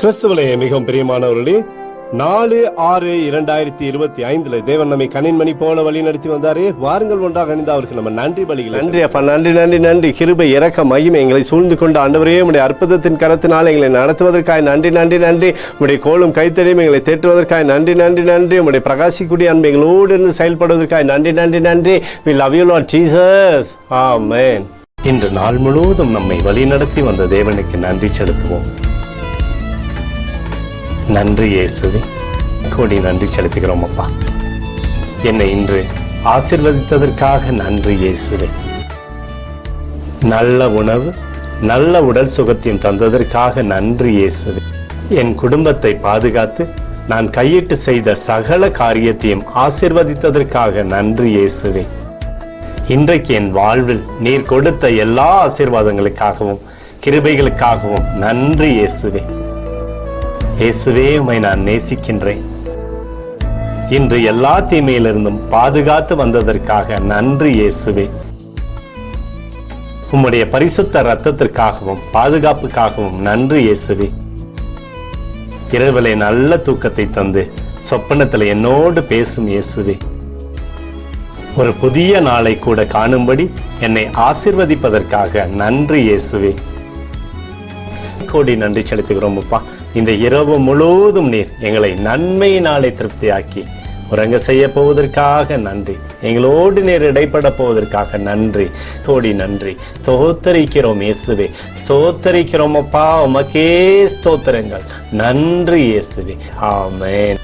கிறிஸ்துவிலே மிகவும் பிரியமானவர்களே, 4/6/2025 தேவன் நம்மை கண்ணின்மணி போல வழி நடத்தி வந்தாரே. வாருங்கள் ஒன்றாக அணிந்து அவருக்கு நம்ம நன்றி பலிகள். நன்றி அப்பா, நன்றி நன்றி நன்றி. கிருபை இரக்க மகிமை எங்களை சூழ்ந்து கொண்டு ஆண்டவரே, உடைய அற்புதத்தின் கரத்தினால் எங்களை நடத்துவதற்காக நன்றி நன்றி நன்றி. உடைய கோலும் கைத்தறியும் எங்களை தேற்றுவதற்காக நன்றி நன்றி நன்றி. உடைய பிரகாசிக்கூடிய அன்பை எங்களோடு இருந்து செயல்படுவதற்காக நன்றி நன்றி நன்றி. We love you Lord Jesus. Amen. இன்று நாள் முழுவதும் நம்மை வழி நடத்தி வந்த தேவனுக்கு நன்றி செலுத்துவோம். நன்றி இயேசுவே, கோடி நன்றி செலுத்துகிறோம் அப்பா. என்னை இன்று ஆசீர்வதித்ததற்காக நன்றி இயேசுவே. நல்ல உணவு, நல்ல உடல் சுகத்தையும் தந்ததற்காக நன்றி இயேசுவே. என் குடும்பத்தை பாதுகாத்து நான் கையிட்டு செய்த சகல காரியத்தையும் ஆசீர்வதித்ததற்காக நன்றி இயேசுவே. இன்றைக்கு என் வாழ்வில் நீர் கொடுத்த எல்லா ஆசீர்வாதங்களுக்காகவும் கிருபைகளுக்காகவும் நன்றி இயேசுவே. இயேசுவே, உம்மை நான் நேசிக்கின்றேன். இன்று எல்லா தீமையிலிருந்தும் பாதுகாத்து வந்ததற்காக நன்றி இயேசுவே. உம்முடைய பரிசுத்த இரத்தத்திற்காகவும் பாதுகாப்புக்காகவும் நன்றி இயேசுவே. இரவிலே நல்ல தூக்கத்தை தந்து சொப்பனத்தில் என்னோடு பேசும் இயேசுவே. ஒரு புதிய நாளை கூட காணும்படி என்னை ஆசீர்வதிப்பதற்காக நன்றி இயேசுவே. கோடி நன்றி செலுத்துகிறோம் அப்பா. இந்த இரவு முழுவதும் நீர் எங்களை நன்மையினாலே திருப்தியாக்கி உறங்க செய்ய போவதற்காக நன்றி. எங்களோடு நீர் இடைப்பட போவதற்காக நன்றி, கோடி நன்றி. ஸ்தோத்தரிக்கிறோம் இயேசுவே, ஸ்தோத்தரிக்கிறோம் அப்பா. உமக்கே ஸ்தோத்திரங்கள். நன்றி இயேசுவே. ஆமென்.